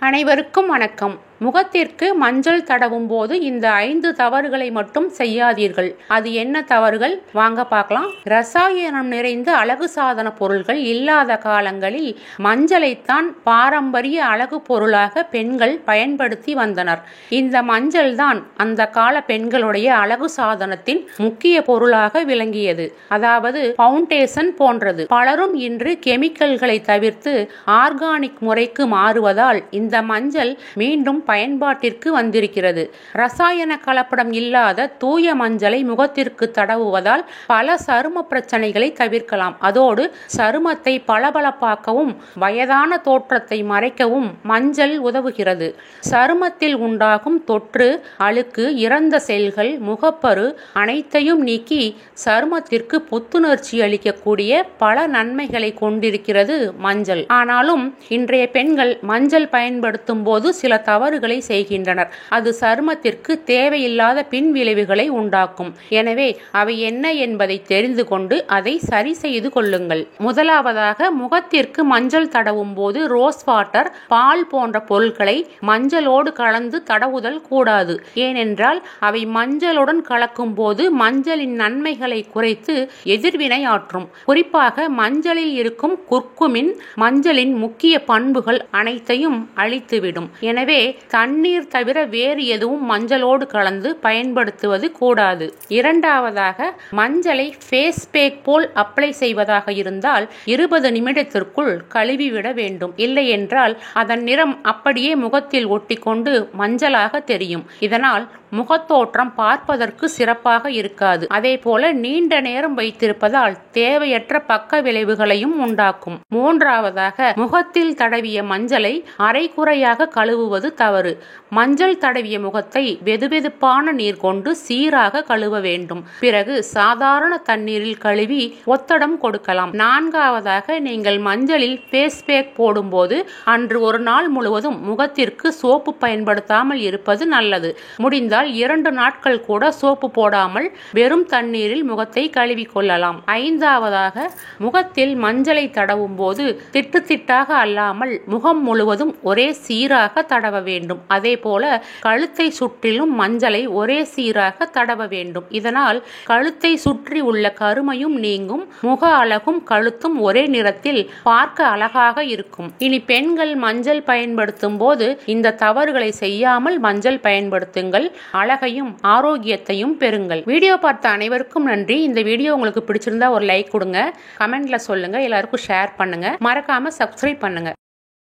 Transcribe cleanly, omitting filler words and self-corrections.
அனைவருக்கும் வணக்கம். முகத்திற்கு மஞ்சள் தடவும் போது இந்த 5 தவறுகளை மட்டும் செய்யாதீர்கள். அது என்ன தவறுகள் வாங்க பார்க்கலாம். ரசாயனம் நிறைந்த அழகு சாதன பொருள்கள் இல்லாத காலங்களில் மஞ்சளைத்தான் பாரம்பரிய அழகு பொருளாக பெண்கள் பயன்படுத்தி வந்தனர். இந்த மஞ்சள் தான் அந்த கால பெண்களுடைய அழகு சாதனத்தின் முக்கிய பொருளாக விளங்கியது. அதாவது பவுண்டேஷன் போன்றது. பலரும் இன்று கெமிக்கல்களை தவிர்த்து ஆர்கானிக் முறைக்கு மாறுவதால் இந்த மஞ்சள் மீண்டும் பயன்பாட்டிற்கு வந்திருக்கிறது. ரசாயன கலப்படம் இல்லாத தூய மஞ்சளை முகத்திற்கு தடவுவதால் பல சரும பிரச்சனைகளை தவிர்க்கலாம். அதோடு சருமத்தை பளபளப்பாக்கவும் வயதான தோற்றத்தை மறைக்கவும் மஞ்சள் உதவுகிறது. சருமத்தில் உண்டாகும் தொற்று, அழுக்கு, இறந்த செல்கள், முகப்பரு அனைத்தையும் நீக்கி சருமத்திற்கு புத்துணர்ச்சி அளிக்கக்கூடிய பல நன்மைகளை கொண்டிருக்கிறது மஞ்சள். ஆனாலும் இன்றைய பெண்கள் மஞ்சள் பயன்படுத்தும் போது சில தவறுகளை செய்கின்றனர். அது சருமத்திற்கு தேவையில்லாத பின் விளைவுகளை உண்டாக்கும். எனவே அவை என்ன என்பதை தெரிந்து கொண்டு அதை சரி செய்து கொள்ளுங்கள். முதலாவதாக, முகத்திற்கு மஞ்சள் தடவும் போது ரோஸ் வாட்டர், பால் போன்ற பொருட்களை மஞ்சளோடு கலந்து தடவுதல் கூடாது. ஏனென்றால் அவை மஞ்சளுடன் கலக்கும் போது மஞ்சளின் நன்மைகளை குறைத்து எதிர்வினை ஆற்றும். குறிப்பாக மஞ்சளில் இருக்கும் குர்குமின் மஞ்சளின் முக்கிய பண்புகள் அனைத்தையும் அழித்துவிடும். எனவே தண்ணீர் தவிர வேறு எதுவும் மஞ்சளோடு கலந்து பயன்படுத்துவது கூடாது. இரண்டாவதாக, மஞ்சளை ஃபேஸ் பேக் போல் அப்ளை செய்வதாக இருந்தால் 20 நிமிடத்திற்குள் கழுவிவிட வேண்டும். இல்லை என்றால் அதன் நிறம் அப்படியே முகத்தில் ஒட்டிக்கொண்டு மஞ்சளாக தெரியும். இதனால் முகத்தோற்றம் பார்ப்பதற்கு சிறப்பாக இருக்காது. அதே போல நீண்ட நேரம் வைத்திருப்பதால் தேவையற்ற பக்க விளைவுகளையும் உண்டாக்கும். மூன்றாவதாக, முகத்தில் தடவிய மஞ்சளை அரைகுறையாக கழுவுவது தவறு. மஞ்சள் தடவிய முகத்தை வெதுவெதுப்பான நீர் கொண்டு சீராக கழுவ வேண்டும். பிறகு சாதாரண தண்ணீரில் கழுவி ஒத்தடம் கொடுக்கலாம். நான்காவதாக, நீங்கள் மஞ்சளில் ஃபேஸ் பேக் போடும்போது அன்று ஒரு நாள் முழுவதும் முகத்திற்கு சோப்பு பயன்படுத்தாமல் இருப்பது நல்லது. முடிந்தால் 2 நாட்கள் கூட சோப்பு போடாமல் வெறும் தண்ணீரில் முகத்தை கழுவி கொள்ளலாம். ஐந்தாவதாக, முகத்தில் மஞ்சளை தடவும் போது திட்டு திட்டாக அல்லாமல் முகம் முழுவதும் ஒரே சீராக தடவ வேண்டும். அதே போல கழுத்தை சுற்றிலும் மஞ்சளை ஒரே சீராக தடவ வேண்டும். இதனால் கழுத்தை சுற்றி உள்ள கருமையும் நீங்கும், முக அழகும் கழுத்தும் ஒரே நிறத்தில் பார்க்க அழகாக இருக்கும். இனி பெண்கள் மஞ்சள் பயன்படுத்தும் போது இந்த தவறுகளை செய்யாமல் மஞ்சள் பயன்படுத்துங்கள். அழகையும் ஆரோக்கியத்தையும் பெறுங்கள். வீடியோ பார்த்த அனைவருக்கும் நன்றி. இந்த வீடியோ உங்களுக்கு பிடிச்சிருந்தா ஒரு லைக் கொடுங்க, கமெண்ட்ல சொல்லுங்க, எல்லாருக்கும் ஷேர் பண்ணுங்க, மறக்காம சப்ஸ்கிரைப் பண்ணுங்க.